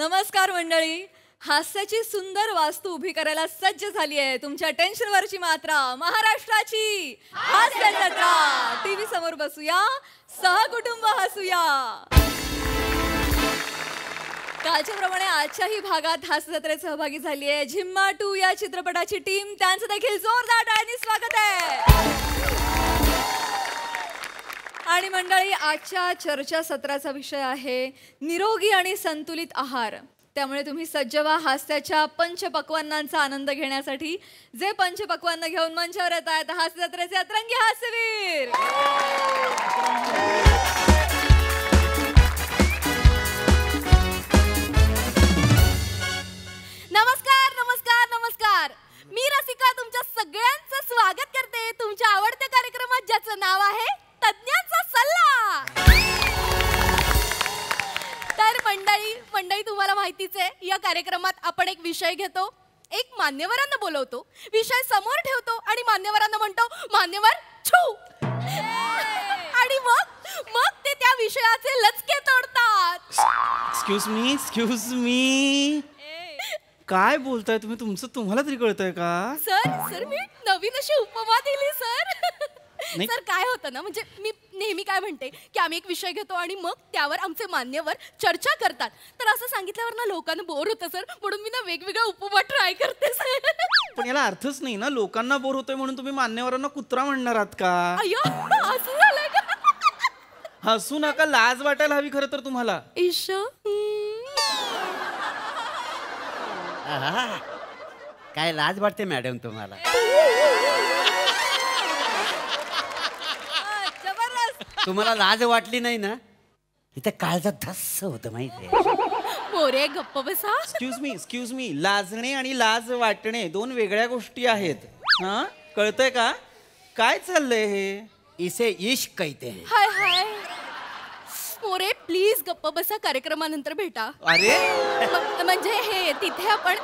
नमस्कार मंडळी. हास्याची सुंदर वास्तू उभी करायला सज्ज झाली आहे तुमच्या टेन्शनवरची मात्रा महाराष्ट्राची हास्य जत्रा. टीव्ही समोर बसूया, सहकुटुंब हसूया. कालच्या प्रमाणे आजच्याही भागात हास्य जत्रेत सहभागी झाली आहे झिम्मा 2 या चित्रपटाची टीम. त्यांचं देखील जोरदार टाळ्यांनी स्वागत आहे. आणि मंडळी, आजच्या चर्चा सत्राचा विषय आहे निरोगी आणि संतुलित आहार. त्यामुळे तुम्ही सज्ज व्हा हास्याच्या पंचपक्वान्नांचा आनंद घेण्यासाठी. जे पंचपक्वान्न घेऊन मंचावर येत आहेत हास्य जत्रेचे अतरंगी हास्यवीर. नमस्कार नमस्कार नमस्कार. मी रसिका तुमच्या सगळ्यांचं स्वागत करते तुमच्या आवडत्या कार्यक्रमात ज्याचं नाव आहे तज्ञांचा सल्ला. तर मंडळी तुम्हाला माहितीच आहे, या कार्यक्रमात आपण एक विषय घेतो, एक मान्यवरांना बोलवतो, विषय समोर ठेवतो आणि मान्यवरांना म्हणतो मान्यवर छू. आणि मग ते त्या विषयाचे लचके तोडतात. एक्सक्यूज मी काय बोलताय तुम्ही? तुम्हाला तरी कळतंय का? सर मी नवीन अशी उपमा दिली सर. सर काय होतं ना, म्हणजे मी नेहमी काय म्हणते की आम्ही एक विषय घेतो आणि मग त्यावर आमचे मान्यवर चर्चा करतात. तर असं सांगितल्यावर ना लोकांना बोर होतं सर, म्हणून मी ना वेगवेगळ्या उपमा ट्राय करते सर. पण याला अर्थच नाही ना. लोकांना बोर होतोय म्हणून तुम्ही मान्यवरांना कुत्रा म्हणणार आहात का? अय्यो, असं झालंय का? हसू नका, लाज वाटायला हवी खरं तर तुम्हाला. ईश काय लाज वाटते मॅडम तुम्हाला? तुम्हाला लाज वाटली नाही ना, इथं काळजात धस्स होतं माहितीये. मोरे गप्प बसा. एक्सक्यूज मी लाजणे आणि लाज वाटणे दोन वेगळ्या गोष्टी आहेत. हा, कळतंय का? काय चाललंय हे? इसे इश्क कहते हैं. हाय हाय मोरे प्लीज गप्प बसा, कार्यक्रमानंतर भेटा. अरे म्हणजे हे तिथे आपण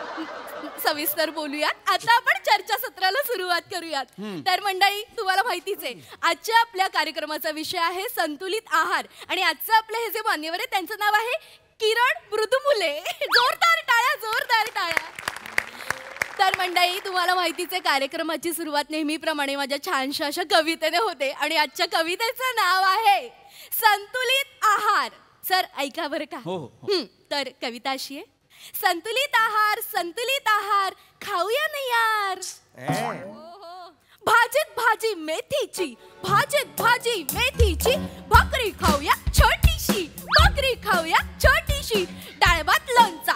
सविस्तर बोलूयात. आता आपण चर्चा सत्राला सुरुवात करूयात. तर मंडळी तुम्हाला माहितीच आहे, आजच्या आपल्या कार्यक्रमाचा विषय आहे संतुलित आहार. आणि आजचं आपले हे जे मान्यवर आहे त्यांचं नाव आहे किरण मृदुमुले. जोरदार टाळ्या, जोरदार टाळ्या. तर मंडळी तुम्हाला माहितीच आहे, कार्यक्रमाची सुरुवात नेहमीप्रमाणे माझ्या छानशा अशा कवितेने होते आणि आजच्या कवितेचं नाव आहे संतुलित आहार. सर ऐका बरं का. हो. तर कविता अशी आहे, संतुलित आहार खाऊया ना यार. भाजीत भाजी मेथीची, भाजीत भाजी मेथीची, भाकरी खाऊया छोटीशी, भाकरी खाऊया छोटीशी. डाळ भात लोणचा,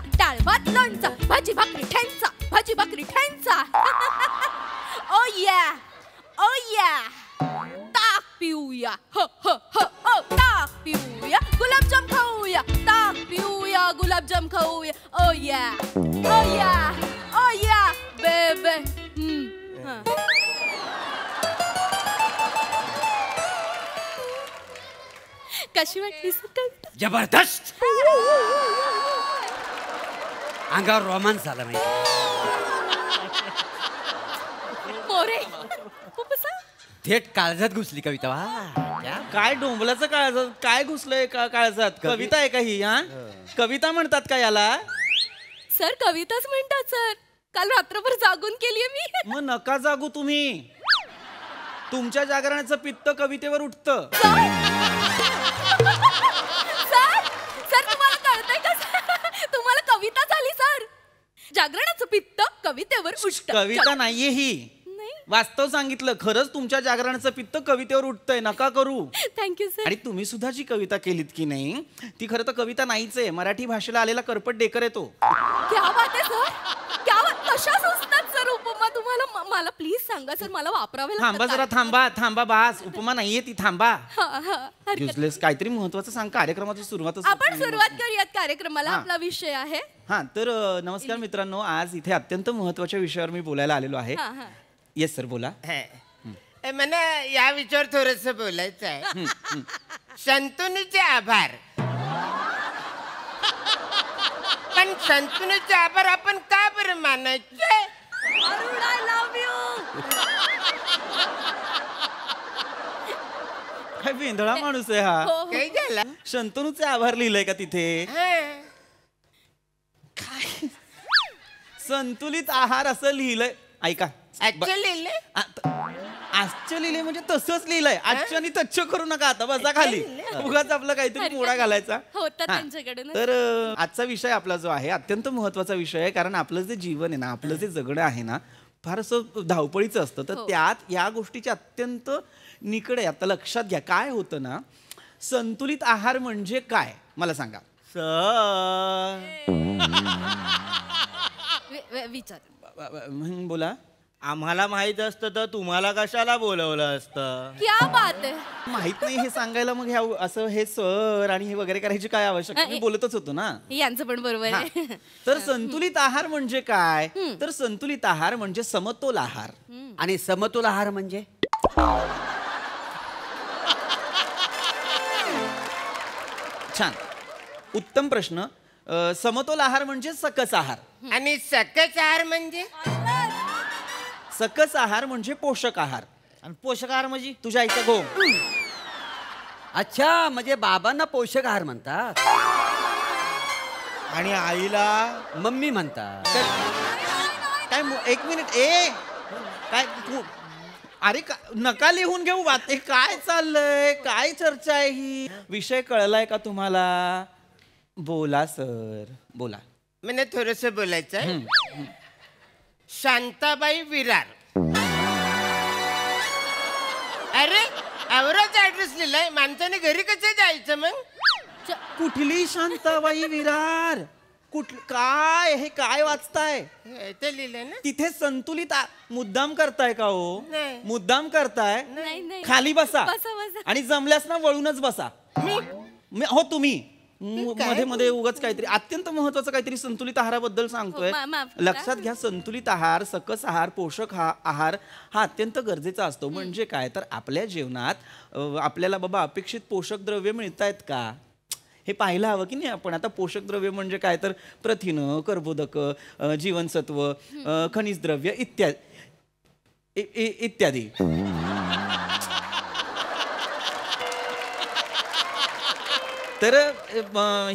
भाजी भाकरी ठेचा, भाजी भाकरी ठेचा. ओ या ताक पिऊया, ताक पिऊया, गुलाबजाम खाऊया, ताक पिऊया, गुलाबजाम खाऊया. ओ या बेबे. कशी वाटली सर? जबरदस्त. अंगावर रोमांस झाला माहिती. मोरे थेट काळजात घुसली कविता. काय डोंबलाचं काळजात काय घुसलंय का काळजात? कविता आहे का ही? हा, कविता म्हणतात का याला? सर कविताच म्हणतात सर. काल रात्रभर जागून केलीये मी. मग नका जागू तुम्ही. तुमच्या जागरणाचं पित्त कवितेवर उठतं. सर तुम्हाला कळतंय का? तुम्हाला कविता झाली सर. जागरणाचं पित्त कवितेवर उठतं. कविता नाहीये ही, वास्तव सांगितलं. खरंच तुमच्या जागरणाचं पित्त कवितेवर उठतंय. नका करू. Thank you sir. आणि तुम्ही सुद्धा जी कविता केलीत की नाही, ती खरं तर कविता नाहीच आहे. मराठी भाषेला आलेला करपट डेकर आहे तो. क्या बात आहे सर, क्या बात. कशा सुचतात सर उपमा तुम्हाला? मला प्लीज सांगा सर, मला वापरावे लागतात. थांबा जरा, थांबा बास. उपमा नाहीये ती, थांबा. युजलेस. काहीतरी महत्वाचं सांग. कार्यक्रमाची सुरुवात आपण सुरुवात करूयात कार्यक्रमाला. आपला विषय आहे. हा, तर नमस्कार मित्रांनो. आज इथे अत्यंत महत्वाच्या विषयावर मी बोलायला आलेलो आहे. येस सर, बोला. मला या विषयावर थोडस बोलायचं आहे. संतुनीचे आभार. पण संतुनीचे आभार आपण का बरं मानायचे? I love you. काय वेंधळा माणूस आहे हा. काय झालं? शंतनूचे आभार लिहिलंय का तिथे? संतुलित आहार असं लिहिलंय. ऐका ऍक्च्युअली आजच्या लिहिले म्हणजे तसंच लिहिलंय. आजच्या आणि तच्छ करू नका. आता बसा खाली. उगाच आपलं काहीतरी मोडा घालायचा. होतं हा. त्यांच्याकडून. तर आजचा विषय आपला जो आहे अत्यंत महत्वाचा विषय आहे. कारण आपलं जे जीवन आहे ना, आपलं जे जगणं आहे ना, फार असं धावपळीचं असतं. तर त्यात या गोष्टीची अत्यंत निकड आहे. आता लक्षात घ्या काय होतं ना, संतुलित आहार म्हणजे काय मला सांगा. विचार. बोला. आम्हाला माहित असतं तर तुम्हाला कशाला बोलवलं असतं. क्या बात आहे. माहित नाही हे सांगायला मग ह्या असं हे सर आणि हे वगैरे करायची काय आवश्यकता. मी बोलतच होतो ना. यांचं पण बरोबर आहे. तर संतुलित आहार म्हणजे काय. तर संतुलित आहार म्हणजे समतोल आहार. आणि समतोल आहार म्हणजे छान उत्तम प्रश्न. समतोल आहार म्हणजे सकस आहार. आणि सकस आहार म्हणजे सकस आहार म्हणजे पोषक आहार. आणि पोषक आहार म्हणजे तुझ्या आईचा गो. अच्छा, म्हणजे बाबांना पोषक आहार म्हणतात आणि आईला मम्मी म्हणतात. काय एक मिनिट काय अरे नका लिहून घेऊ बात. काय चाललंय. काय चर्चा आहे ही. विषय कळलाय का तुम्हाला. बोला सर बोला. मला थोडस बोलायचं आहे. शांताबाई विरार. अरे आवराच ऍड्रेस लिहिलाय. माणसाने घरी कसं जायचं मग. कुठली शांताबाई विरार. काय हे काय वाचताय. ते लिहिलंय ना. तिथे संतुलित मुद्दाम करताय का हो. नाही. मुद्दाम करताय. नाही. खाली बसा बसा. आणि जमल्यास ना वळूनच बसा. हो तुम्ही मध्ये मध्ये उगाच काहीतरी अत्यंत महत्वाचं काहीतरी संतुलित आहाराबद्दल सांगतोय. माफ करा. लक्षात घ्या संतुलित आहार सकस आहार पोषक आहार हा अत्यंत गरजेचा असतो. म्हणजे काय तर आपल्या जेवणात आपल्याला बाबा अपेक्षित पोषक द्रव्य मिळत आहेत का हे पाहायला हवं की नाही आपण. आता पोषक द्रव्य म्हणजे काय तर प्रथिनं कर्बोदक जीवनसत्व खनिज द्रव्य इत्यादी. तर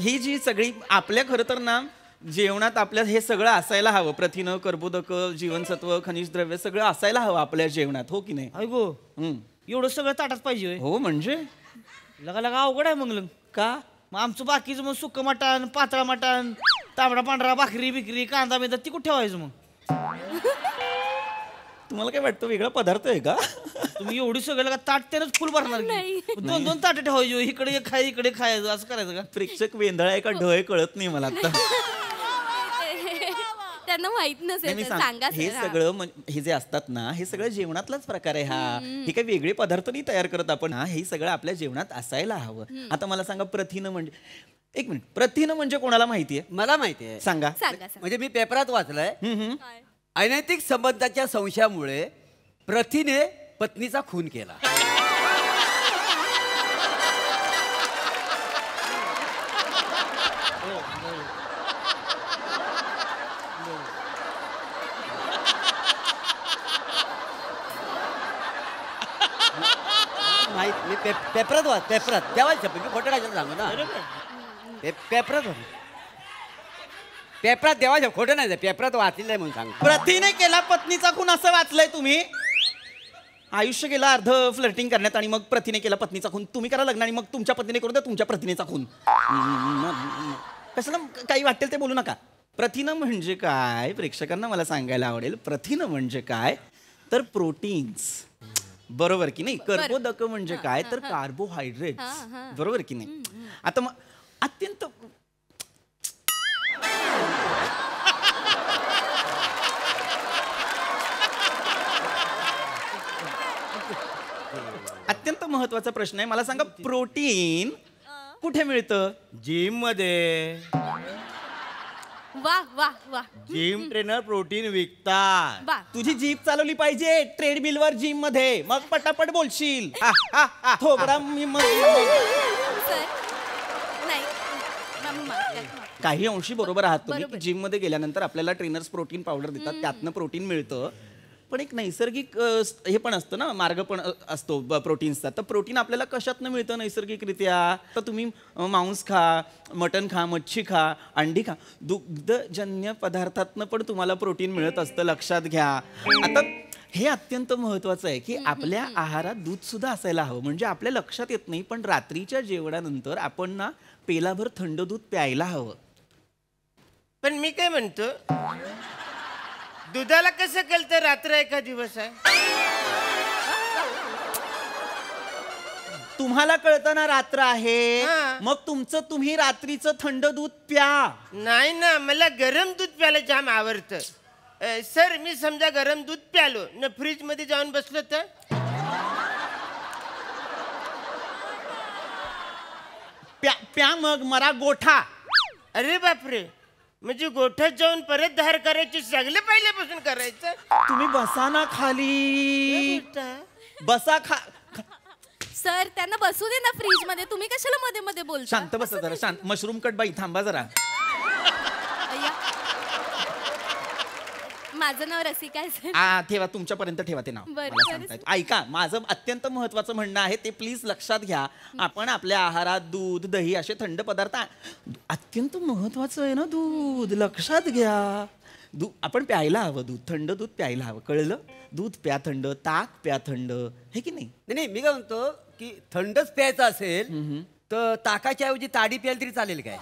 ही जी सगळी आपल्या खरं तर ना जेवणात आपल्या हे सगळं असायला हवं. प्रथिनं कर्बोदक जीवनसत्व खनिज द्रव्य सगळं असायला हवं आपल्या जेवणात. हो की नाही. ऐगो एवढं सगळं ताटात पाहिजे होय? हो म्हणजे लगा अवघड आहे मग. का मग आमचं बाकीचं मग सुक्क मटण पातळा मटण तांबडा पांढरा भाकरी बिकरी कांदा बिंदा ती कुठे ठेवायचं मग. तुम्हाला काय वाटतं वेगळा पदार्थ आहे का. तुम्ही एवढी सगळं लगा ताट त्यानंच फुल भरणार नाही. की? दोन ताट ठेवायचे. इकडे एक खाय इकडे खायचं असं करायचं का. प्रेक्षक वेंधळ आहे का ढळ कळत नाही मला आता. त्यांना माहित नाही, मी नसेल. सांग- सांगा हे सर, हा. सगळं हे जे असतात ना हे सगळं जेवणातलाच प्रकार आहे हा. हे काही वेगळे पदार्थ नाही तयार करत आपण. हा हे सगळं आपल्या जेवणात असायला हवं. आता मला सांगा प्रथिनं म्हणजे एक मिनिट प्रथिनं म्हणजे कोणाला माहितीये मला माहिती आहे. सांगा. सांगा. म्हणजे मी पेपरात वाचलंय. काय? अनैतिक संबंधाच्या संशयामुळे प्रथिने पत्नीचा खून केला. माहित मी पेपरात देवाल छापे. मी खोटं काय सांगू ना. पेपरात देवाच्या खोटं नाही. पेपरात वाचलेलं आहे म्हणून सांग. प्रथिने केला पत्नीचा खून असं वाचलंय तुम्ही. आयुष्य गेलं अर्ध फ्लर्टिंग करण्यात आणि मग प्रथिने केला पत्नीचा खून. तुम्ही करा लग्न आणि मग तुमच्या पत्नीने करू द्या तुमच्या प्रतिनेचा खून. कशाला काही वाटेल ते बोलू नका. प्रथिनं म्हणजे काय प्रेक्षकांना मला सांगायला आवडेल. प्रथिनं म्हणजे काय तर प्रोटीन्स. बरोबर की नाही. कर्बोदक म्हणजे काय तर कार्बोहायड्रेट्स. बरोबर की नाही. आता मग अत्यंत अत्यंत महत्वाचा प्रश्न आहे. मला सांगा प्रोटीन कुठे मिळतं. जिम मध्ये. वा. जिम ट्रेनर प्रोटीन विकतात. वा. तुझी जीप चालवली पाहिजे ट्रेडमिलवर जिम मध्ये मग पटापट बोलशील. थोबडा मी सर नाही. माफ करा. काही अंशी बरोबर आहात तुम्ही. बरोबर. जिम मध्ये गेल्यानंतर आपल्याला ट्रेनर्स प्रोटीन पावडर देतात त्यातनं प्रोटीन मिळतं. पण एक नैसर्गिक हे पण असतं ना, मार्ग पण असतो प्रोटीन्सचा. तर प्रोटीन आपल्याला कशातनं मिळतं नैसर्गिकरित्या? तर तुम्ही मांस खा, मटण खा, मच्छी खा, अंडी खा, दुग्धजन्य पदार्थातनं पण तुम्हाला प्रोटीन मिळत असतं, लक्षात घ्या. आता हे अत्यंत महत्वाचं आहे की आपल्या आहारात दूध सुद्धा असायला हवं. म्हणजे आपल्या लक्षात येत नाही, पण रात्रीच्या जेवणानंतर आपण ना पेलाभर थंड दूध प्यायला हवं. पण मी काय म्हणतो, दुधाला कसं कळतं रात्र एका दिवस आहे? तुम्हाला कळतं ना रात्र आहे, हा. मग तुमचं तुम्ही रात्रीचं थंड दूध प्या. नाही ना, मला गरम दूध प्यायला जाम आवडतं. सर, मी समजा गरम दूध प्यालो न फ्रीज मध्ये जाऊन बसलो तर प्या प्या मग मरा गोठा. अरे बापरे, म्हणजे गोठ्यात जाऊन परत धार करायची, सगळं पहिल्यापासून करायचं? तुम्ही बसा ना खाली, बसा सर त्यांना बसू दे ना फ्रीज मध्ये, तुम्ही कशाला मध्ये मध्ये बोलता? शांत बसा जरा, शांत. मशरूम कट बाई थांबा जरा. अय्या. माझं नाव रसिका आहे सर. ठेवा, तुमच्यापर्यंत ठेवा ते नाव. बरं, मला बरं. सांगता येतं. ऐका, माझं अत्यंत महत्वाचं म्हणणं आहे ते प्लीज लक्षात घ्या. आपण आपल्या आहारात दूध, दही असे थंड पदार्थ अत्यंत महत्वाचं आहे ना, दूध लक्षात घ्या. आपण प्यायला हवं दूध, थंड दूध प्यायला हवं, कळलं? दूध प्या थंड, ताक प्या थंड, हे की नाही? नाही मी काय म्हणतो की थंडच प्यायचं असेल तर ताकाच्या ऐवजी ताडी प्यायला तरी चालेल काय?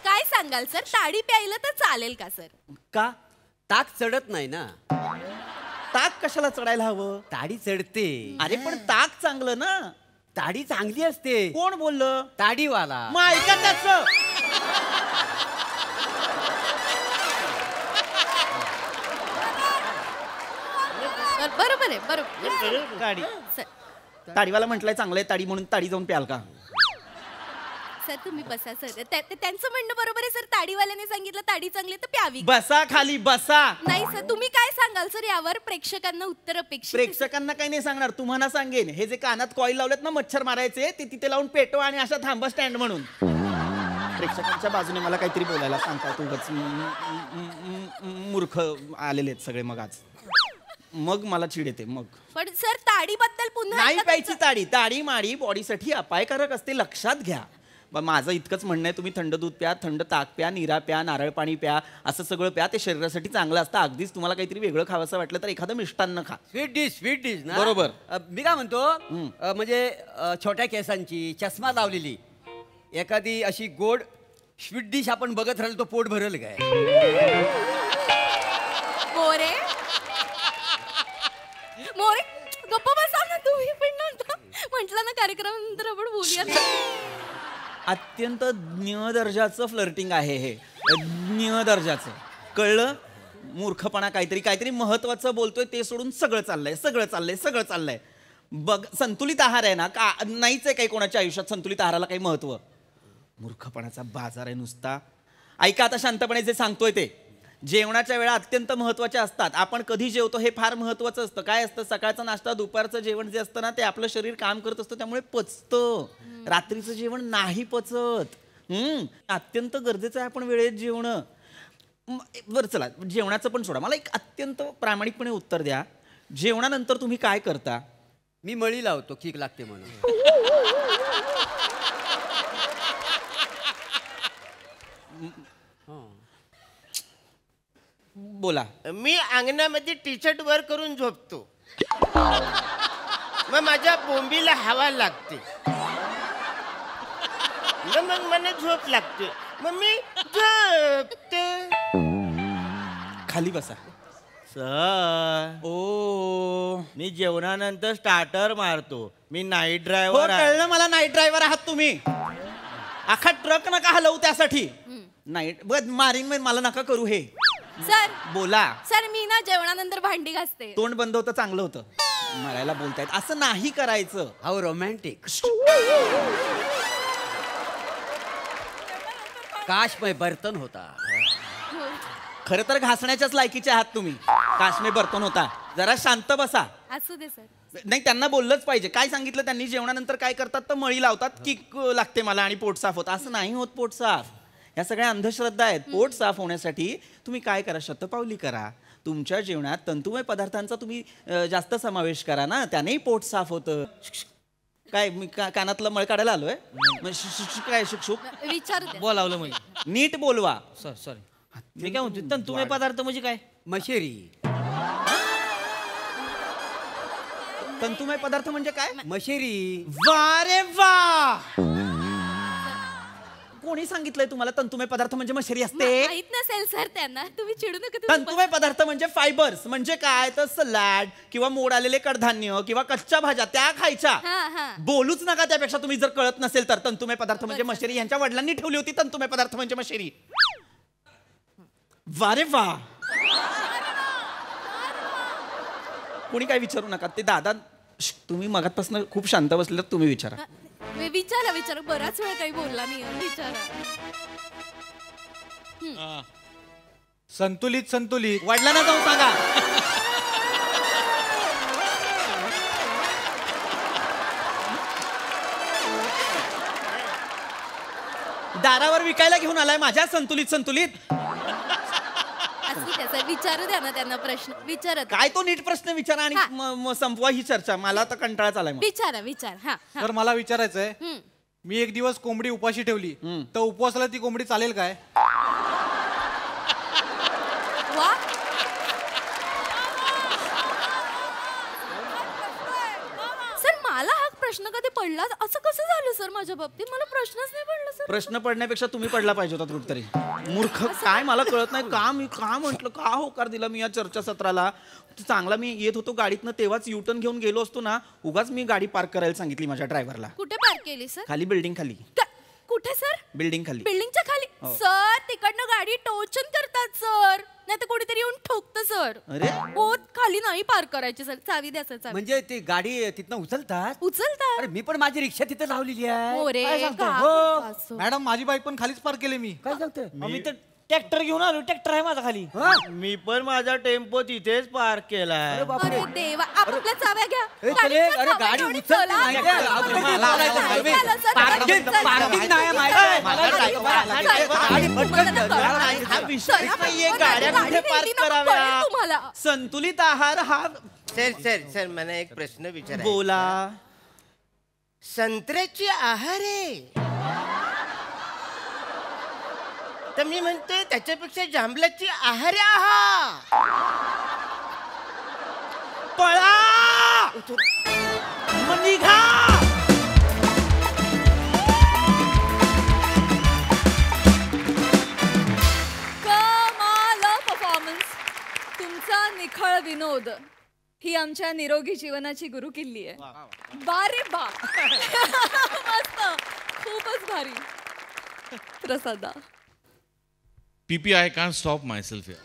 काय सांगाल सर, ताडी प्यायला तर चालेल का सर? का? ताक चढत नाही ना. ताक कशाला चढायला हवं? ताडी चढते. अरे पण ताक चांगलं ना. ताडी चांगली असते. कोण बोललं? ताडीवाला. मग ऐका त्याचं. बरोबर आहे, बरोबर. गाडी सर ताडीवाला म्हटलंय चांगलंय ताडी, म्हणून ताडी जाऊन प्याल का? सर तुम्ही बसा सर. त्यांचं म्हणणं बरोबर आहे सर, ताडीवाल्याने सांगितलं ताडी चांगली तर प्यावी. बसा खाली, बसा. नाही सर, तुम्ही काय सांगाल सर यावर? प्रेक्षकांना उत्तर अपेक्षित आहे, सर. प्रेक्षकांना काही नाही सांगणार, तुम्हाला सांगेन. हे जे कानात कॉईल लावलेत ना मच्छर मारायचे, ते तिथे लावून पेटवा आणि अशा थांबा स्टँड म्हणून. प्रेक्षकांच्या बाजूने मला काहीतरी बोलायला सांगताय उगाच. मूर्ख आलेले आहेत सगळे मग आज. मग मला चिड येते मग. पण सर ताडीबद्दल पुन्हा नाही एकदा प्यायची ताडी. ताडी माडी बॉडीसाठी अपायकारक असते, लक्षात घ्या. माझं इतकंच म्हणणं आहे, तुम्ही थंड दूध प्या, थंड ताक प्या, निरा प्या, नारळ पाणी प्या, असं सगळं प्या. ते शरीरासाठी चांगलं असतं. अगदीच तुम्हाला काहीतरी वेगळं खावंसं वाटलं तर एखादं मिष्टान्न खा. स्वीट डिश ना. बरोबर. मी काय म्हणतो म्हणजे छोट्या केसांची, चष्मा लावलेली एखादी अशी गोड स्वीट डिश आपण बघत राहिलो तो पोट भरेल काय? मोरे मोरे गप्प बसा ना तुम्ही पण नव्हता म्हटलं ना कार्यक्रमानंतर आपण बोलूया. अत्यंत ज्ञ दर्जाचं फ्लर्टिंग आहे हे, ज्ञ दर्जाचं, कळलं? मूर्खपणा काहीतरी महत्वाचं बोलतोय ते सोडून सगळं चाललंय. बघ, संतुलित आहार आहे ना, का नाहीच आहे काही कोणाच्या आयुष्यात संतुलित आहाराला काही महत्व? मूर्खपणाचा बाजार आहे नुसता. ऐका आता शांतपणे जे सांगतोय ते. जेवणाच्या वेळा अत्यंत महत्त्वाच्या असतात. आपण कधी जेवतो हे फार महत्त्वाचं असतं. काय असतं, सकाळचा नाश्ता, दुपारचं जेवण जे असतं ना, ते आपलं शरीर काम करत असतं, त्यामुळे पचतं. रात्रीचं जेवण नाही पचत. अत्यंत गरजेचं आहे आपण वेळेत जेवणं. बरं चला, जेवणाचं पण सोडा, मला एक अत्यंत प्रामाणिकपणे उत्तर द्या. जेवणानंतर तुम्ही काय करता? मी मळी लावतो, किक लागते म्हणून. बोला. मी अंगणामध्ये टी शर्ट वर करून झोपतो, मग माझ्या बोंबीला हवा लागते, मग मला झोप लागते, मग मी झोपते. खाली बसा. सर, ओ, मी जेवणानंतर स्टार्टर मारतो. मी नाईट हो ड्रायव्हर आहे. कळलं मला, नाईट ड्रायव्हर आहात तुम्ही. अख्खा ट्रक नका हलवू त्यासाठी. नाईट मारीन मला नका करू हे. सर बोला. सर मी ना जेवणानंतर भांडी घासते. तोंड बंद होतं चांगलं होतं. मरायला बोलतायत असं नाही करायचं. How romantic. काश मैं बर्तन होता. खरं तर घासण्याच्याच लायकीचे आहात तुम्ही. काश्मे बर्तन होता. जरा शांत बसा. असू दे सर. नाही, त्यांना बोललंच पाहिजे. काय सांगितलं त्यांनी? जेवणानंतर काय करतात तर मळी लावतात, किक लागते मला आणि पोट साफ होतं. असं नाही होत पोट साफ. ह्या सगळ्या अंधश्रद्धा आहेत. पोट साफ होण्यासाठी तुम्ही काय करा, शतपावली करा. तुमच्या जेवणात तंतुमय पदार्थांचा तुम्ही जास्त समावेश करा ना, त्यानेही पोट साफ होतं. काय मी कानातलं मळ काढायला आलोय? काय शिक्षक विचारू द्या. बोलावलं म्हणजे नीट बोलवा. सॉरी मी काय म्हणतो, तंतुमय पदार्थ म्हणजे काय? मशेरी. तंतुमय पदार्थ म्हणजे काय? मशेरी. वा रे वा. कोणी सांगितलंय तुम्हाला तंतुमय पदार्थ म्हणजे मशेरी असते? माहित नसेल सर त्यांना, तुम्ही चिडू नका. तंतुमय पदार्थ म्हणजे फायबर्स. म्हणजे काय तर सलाड किंवा मोड आलेले कडधान्य किंवा कच्च्या भाज्या त्या खायच्या. बोलूच नका त्यापेक्षा, तुम्ही जर कळत नसेल तर. तंतुमय पदार्थ म्हणजे मशेरी. यांच्या वडिलांनी ठेवली होती तंतुमय पदार्थ म्हणजे मशेरी. वा रे वा. कोणी काय विचारू नका. ते दादा तुम्ही मगातपासून खूप शांत बसले, तुम्ही विचारा. विचारा बराच वेळ काही बोलला नाही. विचारा. संतुलित वडिलांना जाऊन सांगा. दारावर विकायला घेऊन आलाय माझ्या संतुलित. असं त्याचा विचारू द्या ना त्यांना प्रश्न. विचारत काय तो नीट प्रश्न विचारा आणि संपवा ही चर्चा. मला तर कंटाळाच आलाय. विचार. हा तर मला विचारायचंय, मी एक दिवस कोंबडी उपाशी ठेवली तर उपवासाला ती कोंबडी चालेल काय? वा. सर मला हा प्रश्न कधी पडला? असं कसं झालं सर माझ्या बाबतीत? मला प्रश्नच नाही पडला सर. प्रश्न पडण्यापेक्षा तुम्ही पडला पाहिजे होता कुठतरी. मूर्ख. काय मला कळत नाही का म्हटलं, का होकार दिला मी या चर्चासत्राला. चांगला मी येत होतो गाडीतनं, तेव्हाच युटर्न घेऊन गेलो असतो ना. उगाच मी गाडी पार्क करायला सांगितली माझ्या ड्रायव्हरला. कुठे पार्क केली सर? खाली, बिल्डिंग खाली. कुठे सर? बिल्डिंग खाली. बिल्डिंगच्या खाली? सर तिकडनं गाडी टोचन करतात सर, नाही तर कोणीतरी येऊन ठोकतं सर. अरे हो, खाली नाही पार्क करायची सर. चावी द्या सर. चावी म्हणजे ती गाडी तिथनं उचलतात? उचलतात. अरे मी पण माझी रिक्षा तिथं लावलेली आहे. हो रे, काय सांगताय? का हो. असं? मॅडम माझी बाईक पण खालीच पार्क केली मी. काय सांगतोय? मी तर ट्रॅक्टर घेऊन आलो. ट्रॅक्टर आहे माझा खाली. मी पण माझा टेम्पो तिथेच पार्क केला. अरे बापरे. अरे देवा, आपल्या चाव्या घ्या. ए, गाडीच्या चले, अरे चाव्या गाडी घेऊन उचलते चला. नाही काय? चला, अरे, चला, मला चला, नाही, चला, नाही, चला, पार्किंग चला, पार्किंग नाही आहे माहिती आहे? हा विषय नाहीये गाड्या कुठे पार्क कराव्या. तुम्हाला संतुलित आहार हा. सर मला एक प्रश्न विचारायचा. बोला. संत्र्याची आहार आहे तर मी म्हणतोय त्याच्यापेक्षा जांभळाची आहार पळा मग निघा. कमाल परफॉर्मन्स. तुमचा निखळ विनोद ही आमच्या निरोगी जीवनाची गुरुकिल्ली आहे. बारे बा. मस्त. खूपच भारी. प्रसादा. PP, I can't stop myself here.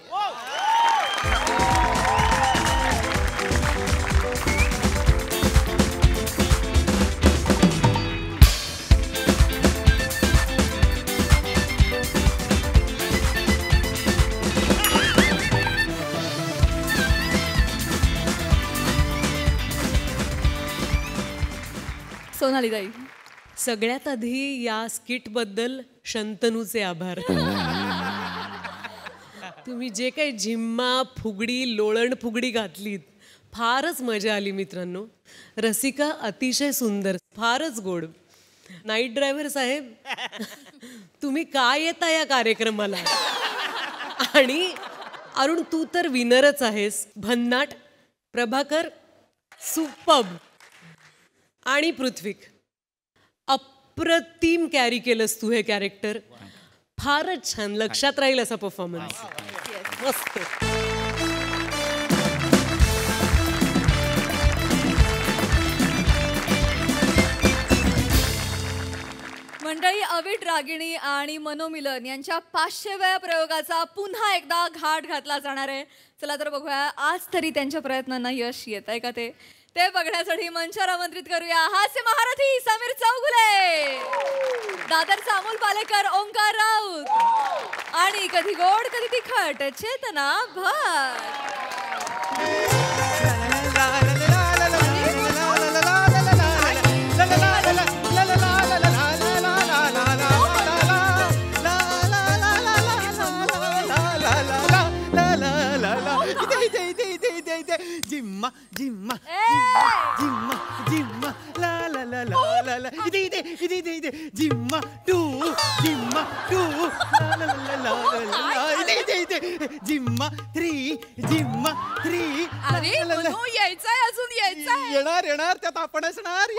Sonali ताई. सगळ्यात आधी या स्किटबद्दल शंतनूचे आभार. तुम्ही जे काही झिम्मा फुगडी लोळण फुगडी घातलीत, फारच मजा आली मित्रांनो. रसिका अतिशय सुंदर, फारच गोड. नाईट ड्रायव्हर साहेब, तुम्ही काय येता या कार्यक्रमाला? आणि अरुण तू तर विनरच आहेस. भन्नाट. प्रभाकर सुपर्ब. आणि पृथ्वीक अप्रतिम कॅरी केलंस तू हे कॅरेक्टर. फारच छान. लक्षात राहील असा परफॉर्मन्स. मस्त. मंडळी, अविट रागिणी आणि मनोमिलन यांच्या 500व्या प्रयोगाचा पुन्हा एकदा घाट घातला जाणार आहे. चला तर बघूया आज तरी त्यांच्या प्रयत्नांना यश येत आहे का ते बघण्यासाठी मंचावर आमंत्रित करूया हास्य महारथी समीर चौगुले, दादरचा अमोल पालेकर, ओंकार राऊत आणि कधी गोड कधी तिखट चेतना भट. जिम्मा टू जिम्मा टू जिम्मा थ्री जिम्मा थ्री अरे मनू, यायचंय अजून यायचंय. येणार येणार त्यात आपण असणार.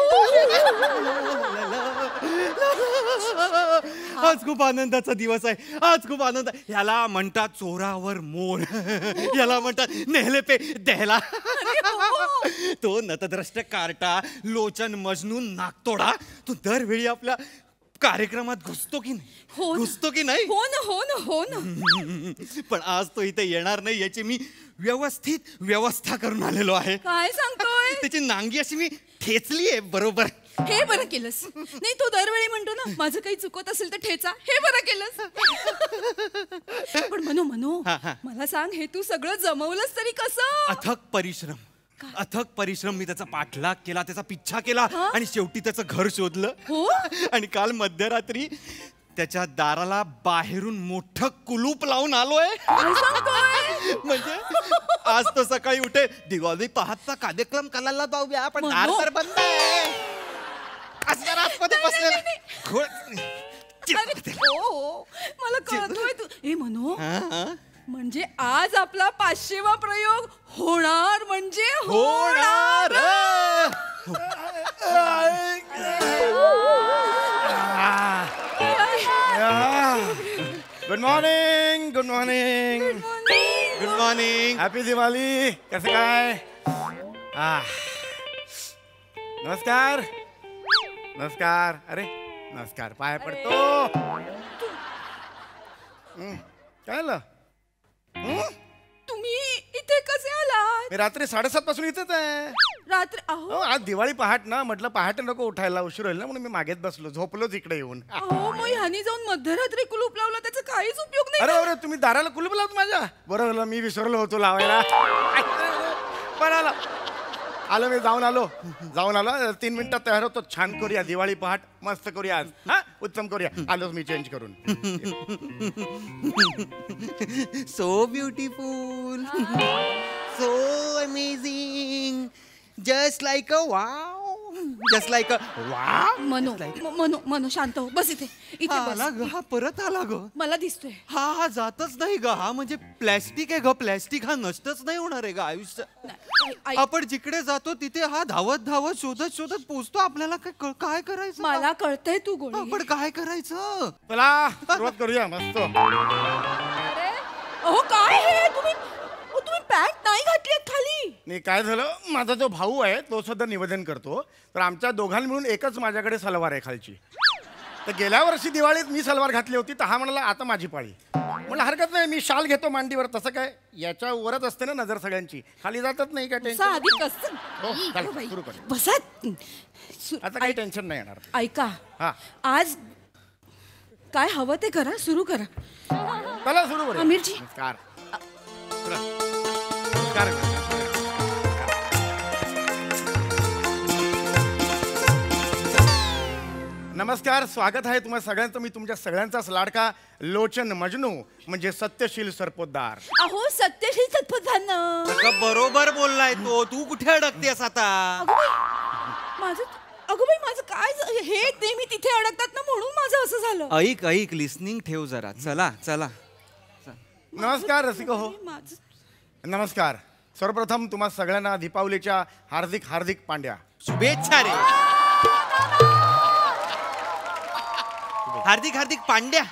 आज खूप आनंदाचा दिवस आहे. आज खूप आनंद. याला म्हणतात चोरावर मोर, याला म्हणतात नेहले पे दहला. तो नतद्रष्ट कार्टा, लोचन मजनू, नागतोडा, तो दरवेळी आपल्या कार्यक्रमात घुसतो की नाही? घुसतो की नाही? हो ना, हो ना, हो ना. पण आज तो इथे येणार नाही याची मी व्यवस्थित व्यवस्था करून आलेलो आहे. काय सांगतोय? त्याची नांगी अशी मी ठेचली आहे बरोबर. हे बरं केलंस. नाही, तो दरवेळी म्हणतो ना माझं काही चुकत असेल तर ठेचा. हे बरं केलंस. पण मनू मला सांग, हे तू सगळं जमवलंस तरी कसं? अथक परिश्रम मी त्याचा पाठलाग केला, त्याचा पिच्छा केला आणि शेवटी त्याचं घर शोधलं. आणि काल मध्यरात्री त्याच्या दाराला बाहेरून मोठं कुलूप लावून आलोय. म्हणजे आज तो सकाळी उठे, दिवाळी पहाटचा कार्यक्रम करायला जाऊया, पण दार तर बंद आहे. असं आतमध्ये बसलेला. मला कळतोय तू. ए मनू, म्हणजे आज आपला 500वा प्रयोग होणार म्हणजे होणार. Good morning good morning good morning. Happy Diwali. कसं काय? नमस्कार नमस्कार. अरे नमस्कार, पाय पडतो. काय आलं? तुम्ही इथे कसे आलात? मी रात्री 7:30 पासून इथेच आहे. रात्री? अहो आज दिवाळी पहाट ना, म्हटलं पहाटे नको उठायला, उशीर होईल ना, म्हणून मी मागेच बसलो, झोपलोच इकडे येऊन. अहो, मग ह्यानी जाऊन मध्यरात्री कुलूप लावला, त्याचा काहीच उपयोग नाही. अरे अरे, तुम्ही दाराला कुलूप लावत माझ्या? बरं झालं, मी विसरलो होतो लावायला. पण आलो मी, जाऊन आलो 3 मिनिटात तयार होतो. छान करूया दिवाळी पहाट, मस्त करूया आज. हा, उत्तम करूया. आलोच मी चेंज करून. So beautiful, so amazing, just like a wow, just like a wow. Manu शांत हो, बस इथे आला ग, हा परत आला ग. मला दिसतोय हा जातच नाही ग. हा म्हणजे प्लॅस्टिक आहे ग, प्लॅस्टिक हा नष्टच नाही होणार आहे ग आयुष्य. आपण जिकडे जातो तिथे हा धावत धावत शोधत शोधत पोचतो. आपल्याला काय करायचं? मला कळतंय तू गोळी. आपण काय करायचं? चला सुरुवात करूया. मस्त. अहो काय हे, तुम्ही पॅन्ट नाही घातलीत खाली? नाही, काय झालं, माझा जो भाऊ आहे तो सुद्धा निवेदन करतो, तर आमच्या दोघांना मिळून एकच माझ्याकडे सलवार आहे खालची. तर गेल्या वर्षी दिवाळीत मी सलवार घातली होती, तर हा म्हणाला आता माझी पाळी. म्हणलं हरकत नाही, मी शाल घेतो मांडीवर. तसं काय, याच्या वरच असते ना नजर सगळ्यांची, खाली जातच नाही. काय टेन्शन? सुरू कर. बसत आता काही टेन्शन नाही येणार. ऐका, हा, आज काय हवं ते करा, सुरू करा. चला सुरू करूया. आमिरजी. नमस्कार. नमस्कार, स्वागत आहे तुम्हा सगळ्यांचं. मी तुमच्या सगळ्यांचाच लाडका लोचन मजनू, म्हणजे सत्यशील सरपोतदार. अहो, सत्यशील सरपोतदार बरोबर बोललाय तो. तू कुठे अडकतेस आता? माझं काय हे नेहमी तिथे अडकतात ना, म्हणून माझं असं झालं. ऐक लिस्निंग ठेव जरा. चला. नमस्कार रसिको हो. नमस्कार. सर्वप्रथम तुम्हा सगळ्यांना दीपावलीच्या हार्दिक हार्दिक पांड्या शुभेच्छा रे. हार्दिक हार्दिक पांड्या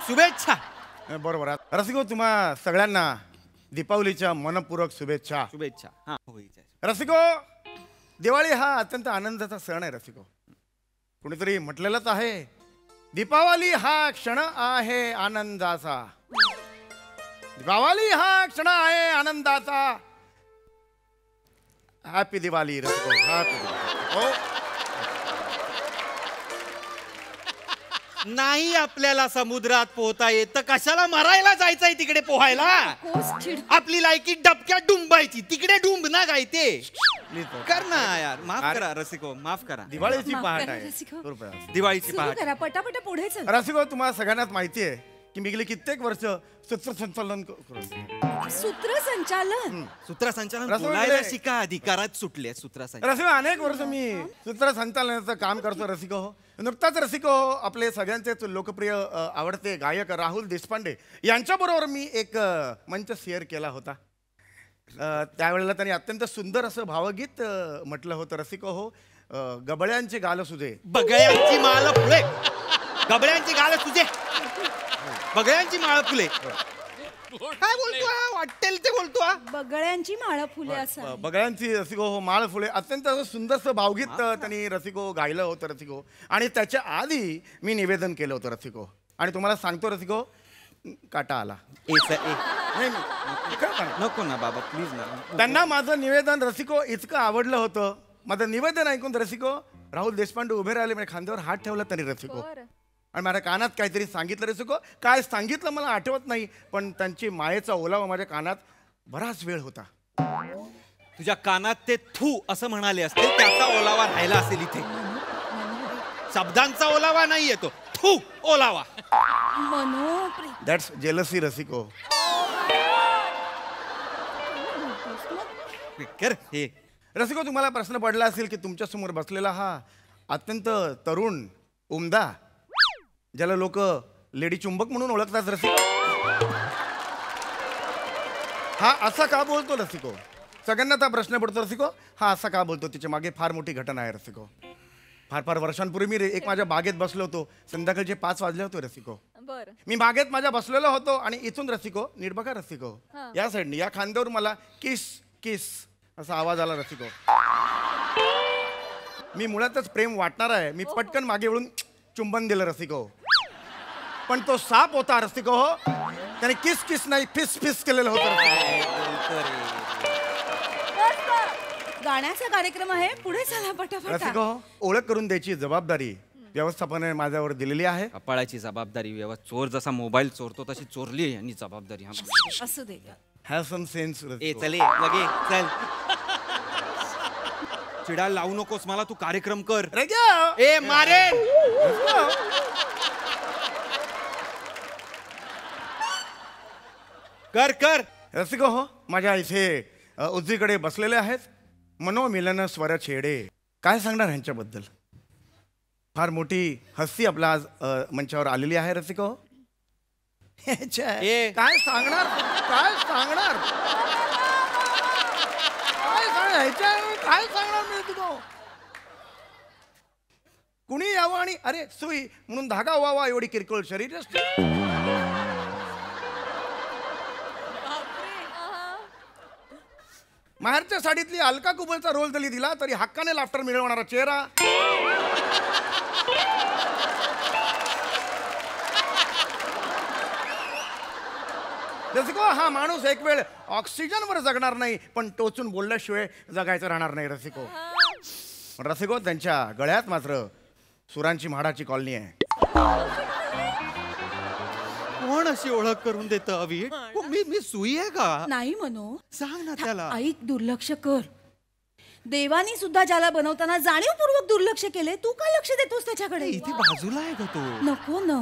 शुभेच्छा. बरोबर. रसिको, तुम्हा सगळ्यांना दीपावलीच्या मनपूर्वक शुभेच्छा. रसिको, दिवाळी हा अत्यंत आनंदाचा सण आहे. रसिको, कुणीतरी म्हटलेलंच आहे, दीपावली हा क्षण आहे आनंदाचा. दिवाळी हा क्षण आहे आनंदाचा. हॅपी दिवाळी रसिको, हॅपी दिवाळी. नाही आपल्याला समुद्रात पोहता येत तर कशाला मरायला जायचंय तिकडे पोहायला? आपली लायकी डबक्यात डुंबायची, तिकडे डुंब ना काय ते. कर ना यार, माफ करा रसिको, माफ करा. दिवाळीची पहाट आहे. दिवाळीची पहाट. पटापट पुढे चल. रसिको, तुम्हाला सगळ्यांनाच माहिती आहे की मी गेली कित्येक वर्ष सूत्रसंचालन सूत्रसंचालन सूत्रसंचालन रसो बोलायला इकडे. शिका, अधिकारात सुटले सूत्रसंचालन. रसिको अनेक वर्ष मी सूत्रसंचालनाचं काम करतो रसिको. नुकताच रसिको आपले सगळ्यांचेच लोकप्रिय आवडते गायक राहुल देशपांडे यांच्याबरोबर मी एक मंच शेअर केला होता. त्यावेळेला त्यांनी अत्यंत सुंदर असं भावगीत म्हटलं होतं रसिको हो, गबळ्यांचे गाल सुजे. बगळ्यांची माळ फुले, गबळ्यांची गाल तुझे, बगळ्यांची माळ फुले. काय बोलतो हा? वाटेल ते बोलतो हा. बगळ्यांची माळा फुले असं बगळ्यांची रसिको हो माळ फुले, अत्यंत असं सुंदरसं भावगीत त्यांनी रसिको गायलं होतं रसिको. आणि त्याच्या आधी मी निवेदन केलं होतं रसिको. आणि तुम्हाला सांगतो रसिको, काटा आला. नाही, नको ना बाबा प्लीज ना. त्यांना माझं निवेदन रसिको इतकं आवडलं होतं. माझं निवेदन ऐकून रसिको राहुल देशपांडे उभे राहिले, म्हणजे खांद्यावर हात ठेवला त्यांनी रसिको. आणि माझ्या कानात काहीतरी सांगितलं रसिको. काय सांगितलं मला आठवत नाही, पण त्यांची मायेचा ओलावा माझ्या कानात बराच वेळ होता. तुझ्या कानात ते थू असं म्हणाले असते, त्याचा ओलावा राहिला असेल इथे. शब्दांचा ओलावा नाही येतो, थू ओलावा. दॅट्स जेलसी रसिको. कर हे रसिको, तुम्हाला प्रश्न पडला असेल की तुमच्या समोर बसलेला हा अत्यंत तरुण उमदा, ज्याला लोक लेडी चुंबक म्हणून ओळखतात रसिको, हा असा का बोलतो रसिको? सगळ्यांना हा प्रश्न पडतो रसिको, हा असा का बोलतो? तिच्या मागे फार मोठी घटना आहे रसिको. फार वर्षांपूर्वी मी एक माझ्या बागेत बसलो होतो. संध्याकाळचे 5 वाजले होते रसिको. मी बागेत माझ्या बसलेलो होतो आणि इथून रसिको नीट बघा रसिको, या साईडनी या खांद्यावर मला किस किस असा आवाज आला रसिको. मी मुळातच प्रेम वाटणार आहे, मी पटकन मागे वळून चुंबन दिलं रसिको. पण तो साप होता रसिको हो, त्याने किस किस नाही फिस फिस केलेलं होतं. गाण्याचा कार्यक्रम आहे, पुढे चला पटापट. रसिको, ओळख करून द्यायची जबाबदारी व्यवस्थापनाने माझ्यावर दिलेली आहे. कपाळाची जबाबदारी चोर जसा मोबाईल चोरतो तशी चोरली आहे यांनी जबाबदारी. असू दे. Have some sense. चले लगे चल. चिडायला लावू नकोस मला, तू कार्यक्रम कर. ए मारे कर कर. रसिको हो, माझ्या इथे उजवीकडे बसलेले आहेत मनोमिलन स्वर छेडे. काय सांगणार ह्यांच्याबद्दल? फार मोठी हस्ती आपला आज मंचावर आलेली आहे रसिको. काय सांगणार, काय सांगणार, काय सांगणार मी रसिको? कुणी यावं आणि अरे सुई म्हणून धागा व्हावा एवढी किरकोळ शरीर असते. माहेरच्या साडीतली अलका कुबलचा रोल जरी दिला तरी हक्काने लाफ्टर मिळवणारा चेहरा. रसिको, हा माणूस एक वेळ ऑक्सिजनवर जगणार नाही, पण टोचून बोलल्याशिवाय जगायचं राहणार नाही रसिको. रसिको, त्यांच्या गळ्यात मात्र सुरांची म्हाडाची कॉलनी आहे. कोण अशी ओळख करून देतं अवी? मी सुई आहे का? नाही मनो, सांग ना त्याला. ऐक, दुर्लक्ष कर. देवानी सुद्धा ज्याला बनवताना जाणीवपूर्वक दुर्लक्ष केले, तू का लक्ष देतोस त्याच्याकडे? इथे बाजूला आहे का तो? नको ना,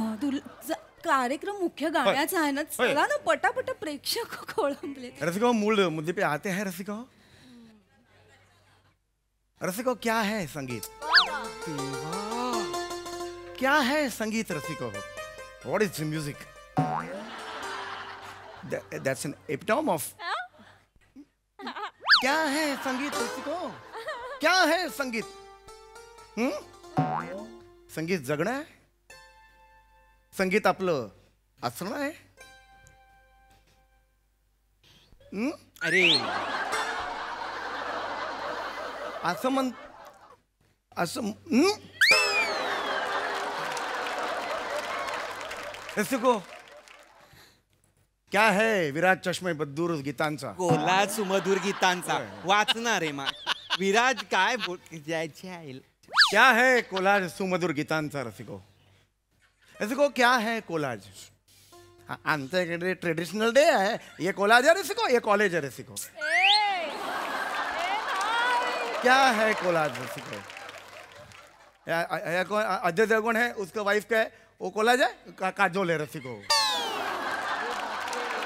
कार्यक्रम मुख्य गाण्याचा आहे ना, चला ना पटापट. प्रेक्षक खोळंबले. रसिको, मूल मुद्दे पे आते हैं रसिको. रसिको, क्या है संगीत? क्या है संगीत रसिको? What is music? That's an epitome of. क्या है संगीत रसिको? क्या है संगीत? संगीत जगणं आहे, संगीत आपलं असणं आहे. अरे असं रसिको, क्या है विराज चष्मे बद्दूर गीतांचा? कोलाज सुमधुर गीतांचा वाचणार आहे. विराज काय क्या है कोलाज सुमधुर गीतांचा रसिको? रसिको, क्या है कोलाज? आमच्या इकडे ट्रेडिशनल डे आहे, ये कोलाज है रसिको, ये कॉलेज है रसिको. क्या है कोलाज रसिको? अजय देवगन है, उसका वाइफ क्या है? वो कोलाज है, काजोल है रसिको.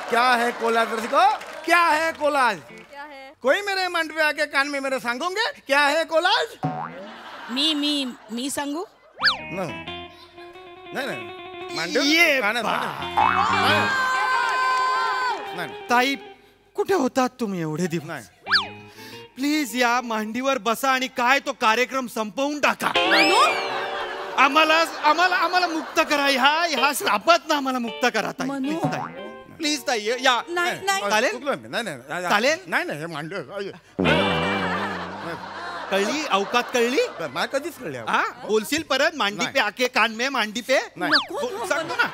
क्या है कोलाज रसिको? क्या है कोलाज? क्या है? कोई मेरे मंच पे आके कान में मेरे सांगोगे क्या है कोलाज? मी सांगू? नाही मांडव ये ताई कुठे होतात तुम्ही एवढे दिवस? नाही. प्लीज या मांडीवर बसा आणि काय तो कार्यक्रम संपवून टाका. आम्हाला मुक्त करा. ह्या श्रापात ना आम्हाला मुक्त करा ताई. प्लीज ताई या. चालेल चालेल. नाही हे मांडव कळली अवकात कळली. मला कधीच कळली. हा बोलशील परत मांडी पे आके कान में मांडी पे सांगतो ना.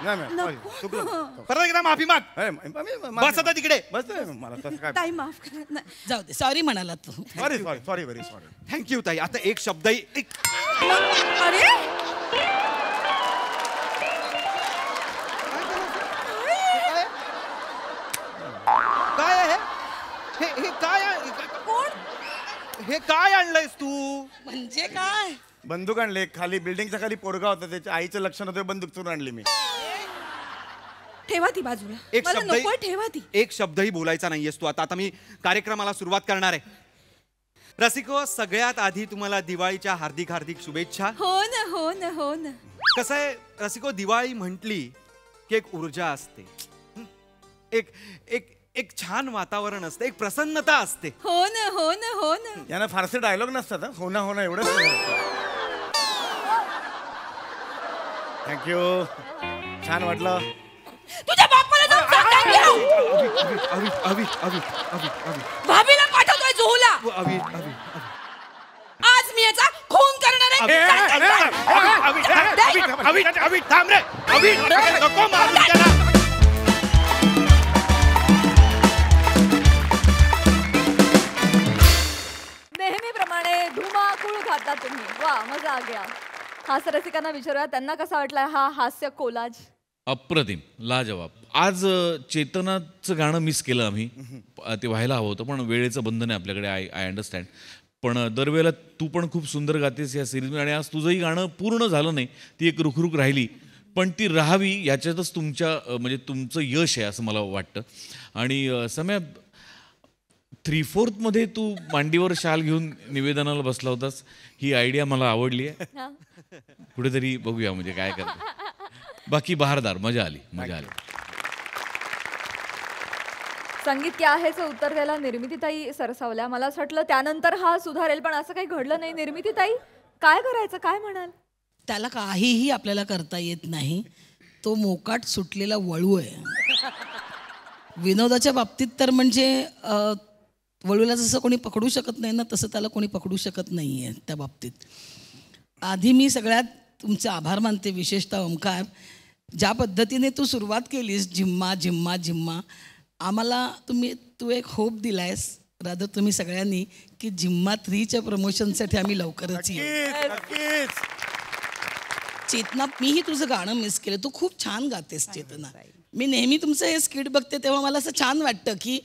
परत एकदा माफी माग. बस आता तिकडे बस मला तसं काय. ताई माफ करा. जाऊ दे सॉरी म्हणाला तू. Sorry very sorry. थँक्यू ताई. आता एक शब्दही अरे काय आहे हे काय हे काय आणलंयस तू? म्हणजे काय? बंदूक आणले. खाली बिल्डिंगच्या खाली पोरगा होता त्याच्या आईचं लक्ष नव्हतं. बंदूक चोरून आणली मी. ठेवा ती बाजूला. एक मला शब्दही नकोय, ठेवा ती. एक शब्दही बोलायचा नाहीयेस तू. आता मी कार्यक्रमाला सुरुवात करणार आहे. रसिको सगळ्यात आधी तुम्हाला दिवाळीच्या हार्दिक हार्दिक शुभेच्छा. हो ना हो ना हो ना. कसं आहे रसिको दिवाळी म्हटली की एक ऊर्जा असते. एक एक एक छान वातावरण असते. एक प्रसन्नता असते. हो ना हो ना हो ना. यांना फारसे डायलॉग नसतात. हो ना एवढंच. थँक्यू. छान वाटलं. तुझ्या बापाला जाऊन भाभीला पाठवतोय जुहूला. आज मी याचा खून करणार आहे. थांब रे. नको मारू त्याला. नेहमीप्रमाणे धुमाकूळ खाता तुम्ही. वा मजा आ गया. हास्य रसिकांना विचारूया त्यांना कसा वाटलाय हा हास्य कोलाज. अप्रतिम लाजवाब. आज चेतनाचं गाणं मिस केलं आम्ही. ते व्हायला हवं होतं पण वेळेचं बंधन आहे आपल्याकडे. I understand. पण दरवेळेला तू पण खूप सुंदर गातेस या सिरीजमध्ये आणि आज तुझंही गाणं पूर्ण झालं नाही. ती एक रुखरुख राहिली पण ती राहावी याच्यातच म्हणजे तुमचं यश आहे असं मला वाटतं. आणि सम्या 3/4 मध्ये तू मांडीवर शाल घेऊन निवेदनाला बसला होतास. ही आयडिया मला आवडली आहे. कुठेतरी बघूया म्हणजे काय करतो. बाकी बहारदार. मजा आली. संगीत क्या आहेचं उत्तर द्यायला निर्मितीताई सरसावल्या. मला असं वाटलं त्यानंतर हा सुधारेल पण असं काही घडलं नाही. निर्मितीताई काय करायचं काय म्हणाल? त्याला काहीही आपल्याला करता येत नाही. तो मोकाट सुटलेला वळू आहे. विनोदाच्या बाबतीत तर म्हणजे वळूला जसं कोणी पकडू शकत नाही ना तसं त्याला कोणी पकडू शकत नाही आहे त्या बाबतीत. आधी मी सगळ्यात तुमचे आभार मानते. विशेषतः ओंकार ज्या पद्धतीने तू सुरुवात केलीस जिम्मा जिम्मा जिम्मा आम्हाला तू एक होप दिलायस. रादर तुम्ही सगळ्यांनी की जिम्मा 3च्या प्रमोशनसाठी आम्ही लवकरच येऊ. चेतना मीही तुझं गाणं मिस केलं. तू खूप छान गातेस चेतना. मी नेहमी तुमचं हे स्किट बघते तेव्हा मला असं छान वाटतं की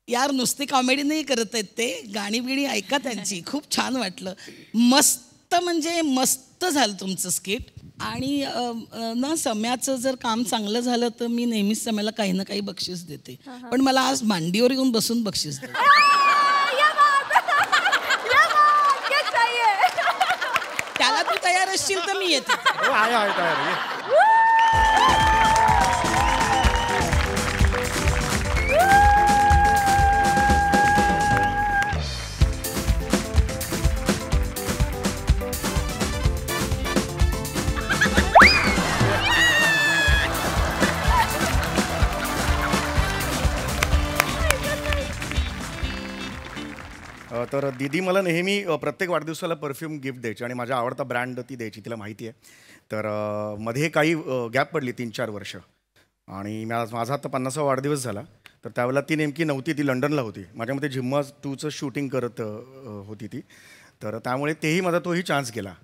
यार नुसती कॉमेडी नाही करत आहेत ते. गाणी बिणी ऐका त्यांची. खूप छान वाटलं. मस्त म्हणजे मस्त झालं तुमचं स्किट. आणि ना सम्याचं जर काम चांगलं झालं तर मी नेहमीच सम्याला काही ना काही बक्षीस देते. पण मला आज मांडीवर येऊन बसून बक्षीस दे. त्याला तू तयार असशील तर मी येते. तर दीदी मला नेहमी प्रत्येक वाढदिवसाला परफ्यूम गिफ्ट द्यायची आणि माझा आवडता ब्रँड ती द्यायची. तिला माहिती आहे. तर मध्ये काही गॅप पडली 3-4 वर्ष आणि माझा आता 50वा वाढदिवस झाला. तर त्यावेळेला ती नेमकी नव्हती. ती लंडनला होती. माझ्या मते झिम्मा 2चं शूटिंग करत होती ती. तर त्यामुळे तेही माझा तोही चान्स गेला.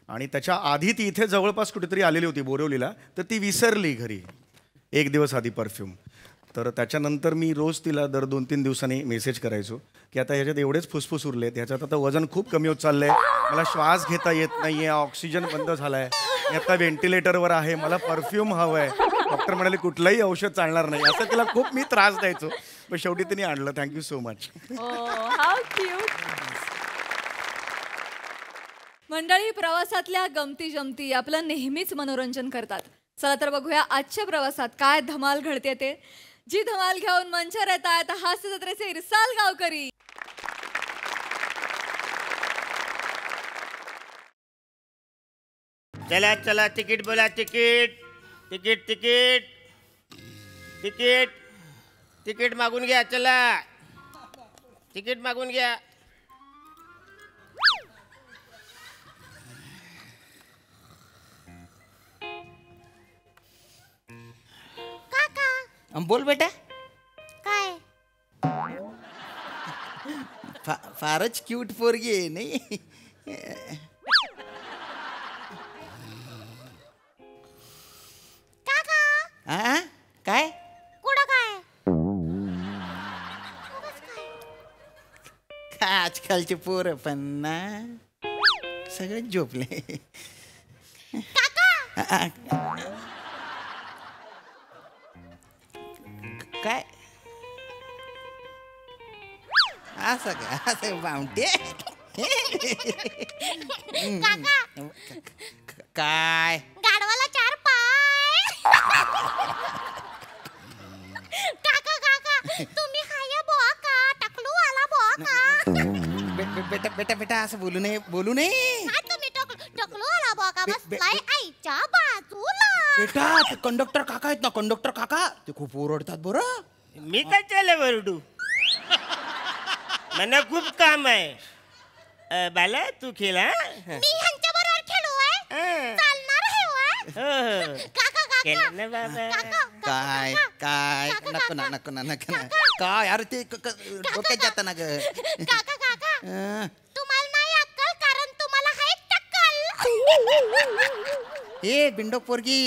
आणि त्याच्या आधी ती इथे जवळपास कुठेतरी आलेली होती बोरिवलीला. तर ती विसरली घरी 1 दिवस आधी परफ्यूम. तर त्याच्यानंतर मी रोज तिला दर 2-3 दिवसांनी मेसेज करायचो की आता ह्याच्यात एवढेच फुसफुस उरलेत. ह्याच्यात आता वजन खूप कमी होत चाललं आहे. मला श्वास घेता येत नाही आहे. ऑक्सिजन बंद झाला आहे. मी आता व्हेंटिलेटरवर आहे. मला परफ्यूम हवं आहे. डॉक्टर म्हणाले कुठलंही औषध चालणार नाही असं तिला खूप मी त्रास द्यायचो पण शेवटी तिने आणलं. Thank you so much. How cute. मंडळी, प्रवासातल्या गमती जमती आपलं नेहमीच मनोरंजन करतात. चला तर बघूया आजच्या प्रवासात काय धमाल घडते ते. जी धमाल घेऊन मंचावर येत आहेत हास्य जत्रेचे इरसाल गावकरी. चला चला तिकीट बोला. Ticket ticket ticket ticket ticket मागून घ्या. चला तिकीट मागून घ्या. बोल बेटा. काय फारच क्यूट पोरगी आहे नाही. काका काय कुठं काय काय आजकालचे पोरं पण ना सगळे झोपले. काय असं काय असं बावटे काय गाढवाला 4 पाय. काका काका तुम्ही खाया बोका टकलू आला बोका. बेटा बेटा बेटा असं बोलू नये. तुम्ही टकलू आला बोका बसलाय आईच्या बाजूला. बेटा कंडक्टर काका आहेत ना, कंडक्टर काका ते खूप ओरडतात बरं. मी काय त्याला वरडू, मला खूप काम आहे. बाला तू खेळा. मी ह्यांच्या बरोबर खेळू आहे. चालणार आहे होय. काका काका ना बाबा. काय काय नको ना नको ना नको ना काय अरे ते डोक्यात जातं ना ग. काका काका तुम्हाला नाही अक्कल कारण तुम्हाला आहे टक्कल. ए बिंडोक पोरगी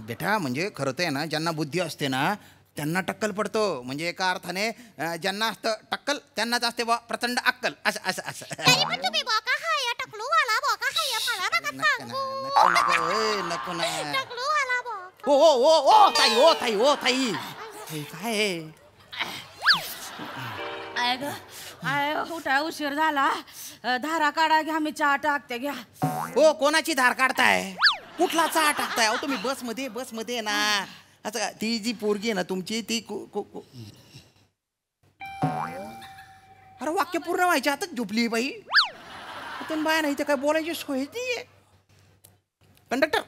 बेटा म्हणजे खरं तर आहे ना ज्यांना बुद्धी असते ना त्यांना टक्कल पडतो. म्हणजे एका अर्थाने ज्यांना असतं टक्कल त्यांनाच असते बा प्रचंड अक्कल. असं असं असं. तरी पण तुम्ही बोका खाया टकलू वाला बोका खाया मला नका सांगू. नको ना टकलू वाला बोका. ओ ओ ओ ओ ताई ओ ताई ओ ताई काय उठा उशीर झाला. धारा काढा घ्या मी चहा टाकते घ्या. हो कोणाची धार काढताय कुठला चहा टाकताय. अहो तुम्ही बसमध्ये ना असं ती जी पोरगी आहे ना तुमची ती अरे वाक्य पूर्ण व्हायच्या आताच झोपली बाई. बाय नाही तर काय बोलायची सोय नाहीये. कंडक्टर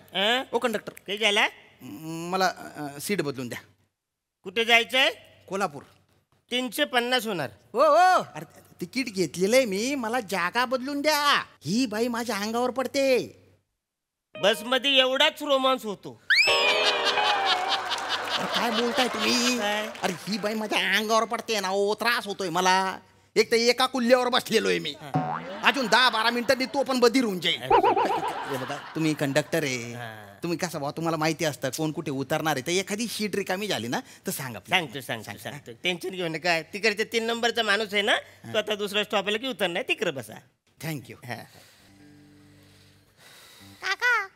ओ कंडक्टर काय झाला. मला सीट बदलून द्या. कुठे जायचंय. कोल्हापूर. 350 होणार. हो हो अरे तिकीट घेतलेलं आहे मी, मला जागा बदलून द्या. ही बाई माझ्या अंगावर पडते. बस मध्ये एवढाच रोमांस होतो. काय बोलताय तुम्ही. अरे ही बाई माझ्या अंगावर पडते ना. ओ त्रास होतोय मला. एक तर एका कुल्ल्यावर बसलेलो आहे मी. अजून 10-12 मिनिटांनी तो पण बधीर होऊन जाईल. बघा तुम्ही कंडक्टर आहे. तुम्ही कसं भाऊ तुम्हाला माहिती असतं कोण कुठे उतरणार आहे. तर एखादी सीट रिकामी झाली ना तर सांगा. सांगतो टेन्शन घेऊ नका. तिकडच्या 3 नंबरचा माणूस आहे ना तो आता दुसऱ्या स्टॉपला की उतरणार तिकडे बसा. थँक्यू. काका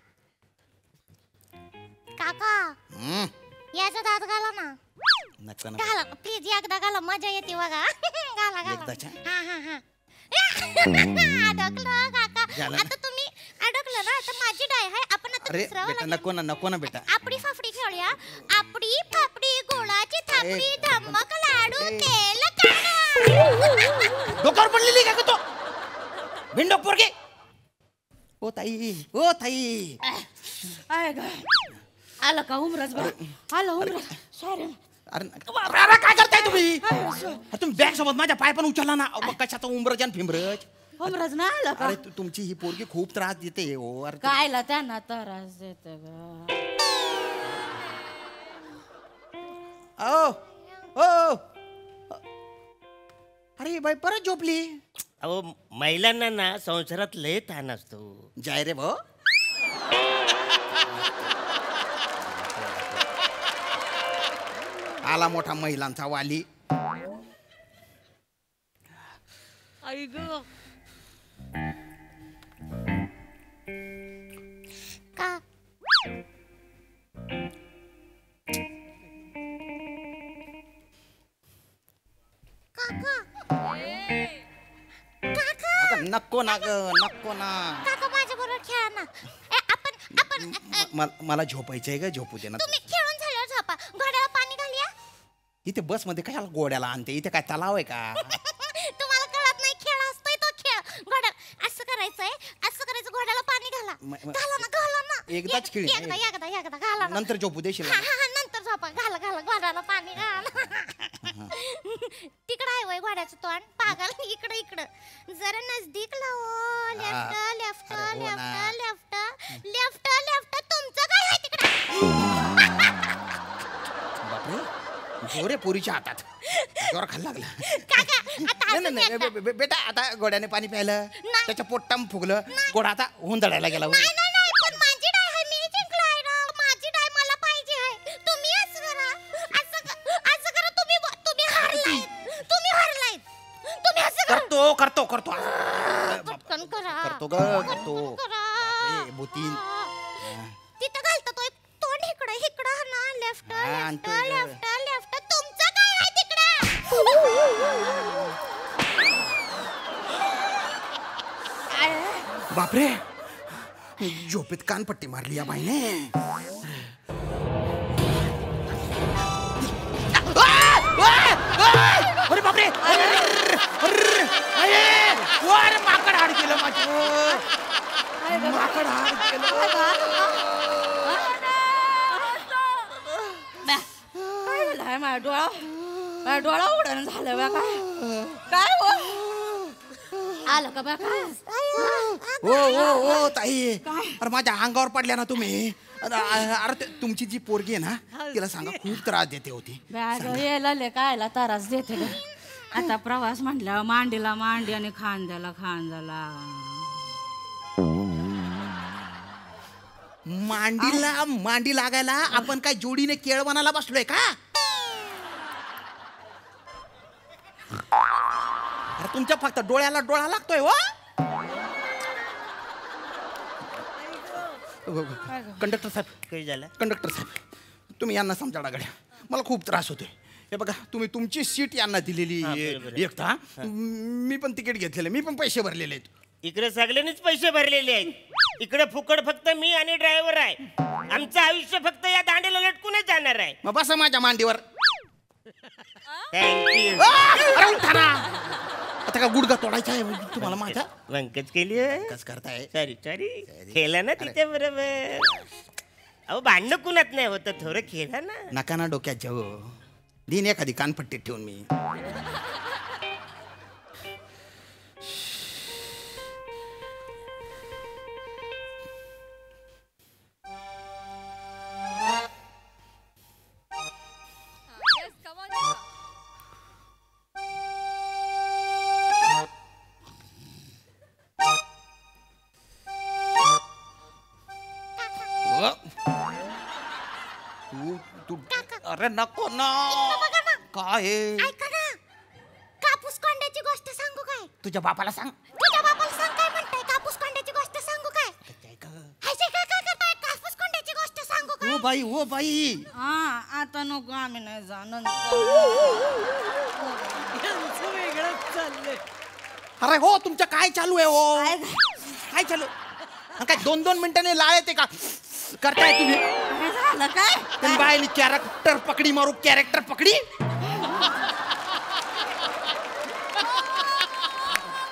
काका याचा दात घाला ना. नको घाला प्लीज एकदा घाला मजा येते बघा. घाला घाला. हा हा हा. अडकलं काका. आता तुम्ही अडकलं ना आता माझी डाय आहे. आपण आता अरे दुसरा बेटा नको ना बेटा. आपडी फाफडी खेळूया. आपडी फाफडी गोळाची थापडी धम्मक लाडू तेल काढा. डोक्यावर पडलेली काय तो बिंडोक पोरगी. ओ ताई आला का उमराज आला उमराज. सॉरी. अरे काय करताय तुम्ही. तुम्ही बॅग सोबत माझ्या पाय पण उचलला ना. कशाचा उमरज आणि फिमरज. उमराज ना आला का. अरे तुमची ही पोरगी खूप त्रास देते हो. अरे कायला त्यांना त्रास देते अरे बाई परत झोपली. अहो महिलांना ना संसारात लय ताण असतो. जाय रे भाऊ. आला मोठा महिलांचा वाली. आई ग नको ना ग नको ना. काका माझ्या बरोबर खेळा ना. मला झोपायचंय ग, झोपू दे ना. तुम्ही खेळून झाल्यावर झोपा. घोड्याला पाणी घालूया. इथे बस मध्ये कशाला गोड्याला आणते? इथे काय तलाव आहे का? तुम्हाला कळत नाही, खेळ असतोय तो खेळ. घोड्या असं करायचंय, असं करायचं, घोड्याला पाणी घाला. घाला ना, घाला ना. एकदाच खेळ. एकदा घाला ना. नंतर झोपू देशील. हा नंतर झोपा. घाला घोड्याला पाणी घाला. तिकडं आहे वय घोड्याचं तोंड पागल. इकडं जरा नजदीक लावो. लेफ्ट तुमचं काय आहे तिकडं? बापरे, जोरे पोरीच्या हातात जोर खायला लागला. नाही बेटा, आता घोड्याने पाणी प्यायलं, त्याच्या पोट्टाम फुगलं, घोडा आता हुंदडायला गेला. नाही पण माझी डाय आहे, मी जिंकलाय ना. माझी डाय मला पाहिजे आहे. तुम्ही असं करा, असं करा. तुम्ही हारलाय. तुम्ही असं करतो पटकन करा. करतो भूतीन. तिथं घालतो तो तोंड इकडं ना. लेफ्ट तुमचं काय आहे तिकडं? बापरे, झोपेत कानपट्टी मारली या बाईने. अरे बापरे, वर माकड हाड केलं माझं. माकड हाड केलं. माझा डोळा उघडून झालं बा. काय हो आलं का बा? काय हो ताई, अरे माझ्या अंगावर पडल्या ना तुम्ही. अरे तुमची जी पोरगी आहे ना, तिला सांगा खूप त्रास देते होती. यायला कायला त्रास देते ग. आता प्रवास म्हटलं, मांडीला मांडी आणि खांद्याला खांद्याला. मांडीला मांडी लागायला आपण काय जोडीने केळवणाला बसलोय का? अरे तुमच्या फक्त डोळ्याला डोळा लागतोय. हो कंडक्टर साहेब, काही झालं? कंडक्टर साहेब, तुम्ही यांना समजाडा गड्या, मला खूप त्रास होतोय. हे बघा, तुम्ही तुमची सीट यांना दिलेली एकता. मी पण तिकीट घेतलेलं, मी पण पैसे भरलेले आहेत. इकडे सगळ्यांनीच पैसे भरलेले आहेत. इकडे फुकट फक्त मी आणि ड्रायव्हर आहे. आमचं आयुष्य फक्त या दांडीला लटकूनच जाणार आहे. मग बसा माझ्या मांडीवर. थँक्यू. आता का गुडगा तोडायचा आहे तुम्हाला माझा? वंकच केली कस करताय? सॉरी खेळला ना तिच्या बरोबर. अहो भांडण कुणात नाही होत, थोडं खेळा ना. नका ना डोक्यात जाऊ. दिन एखादी कानपट्टी ठेवून मी. अरे नको ना. काय ऐका ना, कापूस कांड्याची गोष्ट सांगू काय? तुझ्या बापाला सांग. तुझ्या बापाला सांग. काय म्हणताय? कापूस कांड्याची गोष्ट सांगू काय? काय करताय? कापूस कांड्याची गोष्ट सांगू काय? हो बाई. हा आता नको, आम्ही नाही जाणं. वेगळंच चाललंय. अरे हो, तुमचं काय चालू आहे? हो काय चालू? काय 2-2 मिनिटांनी लाळ येते का करताय तुम्ही? झालं काय? तुम्ही बायली कॅरेक्टर पकडी मारू. कॅरेक्टर पकडी.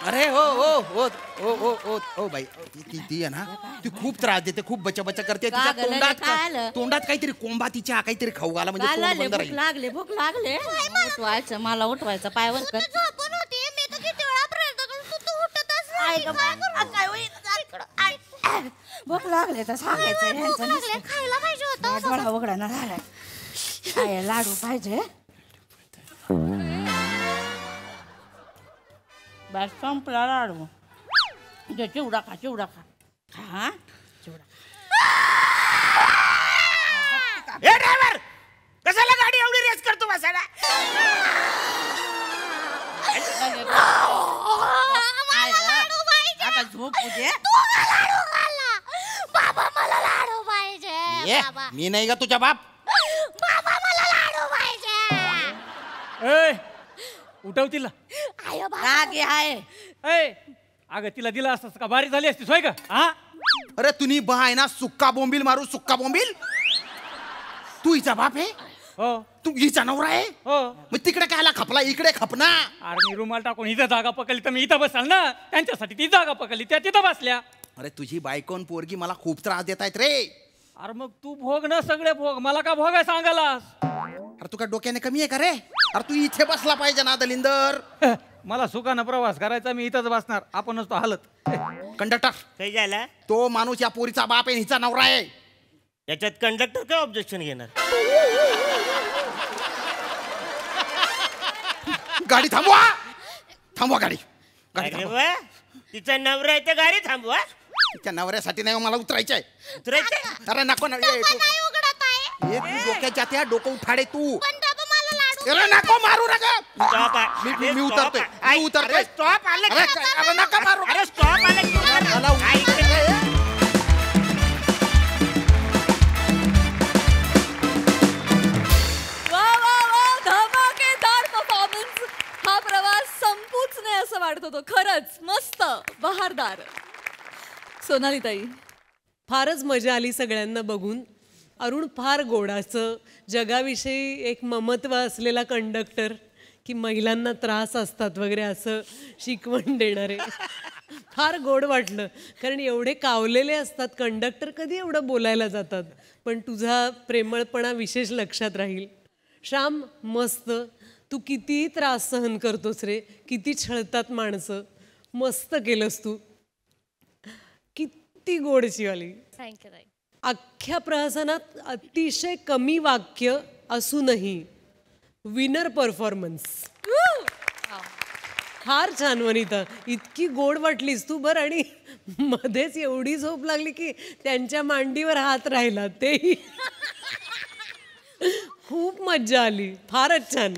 अरे हो बाई, ती आहे ना, ती खूप त्रास देते, खूप बचा करते. तिच्या तोंडात काहीतरी कोंबा, तिच्या काहीतरी खाऊ घाला म्हणजे तोंड बंद राहील. भूक लागले. उठवायचं, मला उठवायचं, पायवर कर. झोपून होती मी तर किती वेळा प्रयत्न करून तू उठतच नाही. काय होईल? भूक लागले तर सांगायचं. खायला पाहिजे होतं. डोळा उघडाना झालाय. काय लाडू पाहिजे? बस संपला लाडू. चिवडा खा. हा चिवडा. ए ड्रायव्हर, कशाला गाडी एवढी रेस करतो बसायला? आता झोपू दे. बाबा मला लाडू पाहिजे. मी नाही का तुझ्या बाप? बाबा मला लाडू पाहिजे. उठवतील. रागी आहे. अगं तिला दिला असतास का बारी झाली असती सोय का? हा अरे तुम्ही बा आहे ना सुक्का बोंबील मारू सुक्का बोंबील. तू हिचा बाप आहे? हो. तू हिचा नवरा आहे? हो. मग तिकडे कायला खपला इकडे खपना. अरे मी रुमाल टाकून इथं जागा पकडली तर मी इथं बसाल ना. त्यांच्यासाठी ती जागा पकडली त्या तिथं बसल्या. अरे तुझी बायकोन पोरगी मला खूप त्रास देत आहेत रे. अरे मग तू भोग ना सगळे भोग, मला का भोग आहे सांगायलास? अरे तुका डोक्याने कमी आहे का रे? अरे तू इथे बसला पाहिजे ना दलिंदर. मला सुखानं प्रवास करायचा, मी इथंच बसणार. आपणच तो हालत. कंडक्टर काही झाला? तो माणूस या पोरीचा बाप आहे हिचा नवरा आहे. याच्यात कंडक्टर काय ऑब्जेक्शन घेणार? गाडी थांबवा. थांबवा गाडी. गाडी अरे थांबवा. वा, तिचा नवरा आहे तर गाडी थांबवा. तिच्या नवऱ्यासाठी नाही मला उतरायचंय. उतरायचंय? अरे नको ना. नाही उघडत आहे. ये तू डोक्याच्या त्या डोकं उठाडे तू. पण डबा मला लाडू. अरे नको मारू नका. Stop me उतरतोय. मी उतरतोय. स्टॉप आले. अरे नका मारू. अरे स्टॉप आले. वा वा वा, धमाकेदार परफॉर्मन्स. हा प्रवास संपूच नाही असं वाटत होतं. खरंच मस्त, बहारदार. सोनाली ताई, फारच मजा आली सगळ्यांना बघून. अरुण फार गोडाचं, जगाविषयी एक ममत्व असलेला कंडक्टर, की महिलांना त्रास असतात वगैरे असं शिकवण देणारे. फार गोड वाटलं, कारण एवढे कावलेले असतात कंडक्टर, कधी एवढं बोलायला जातात. पण तुझा प्रेमळपणा विशेष लक्षात राहील. श्याम मस्त, तू किती त्रास सहन करतोस रे, किती छळतात माणसं. मस्त केलंस तू, किती गोड शिवाली. थँक्यू ताई. अख्ख्या प्रहसनात अतिशय कमी वाक्य असूनही विनर परफॉर्मन्स. फार छान वनिता, इतकी गोड वाटलीस तू. बरं, आणि मध्येच एवढी झोप लागली की त्यांच्या मांडीवर हात राहिला, तेही खूप मज्जा आली. फारच छान.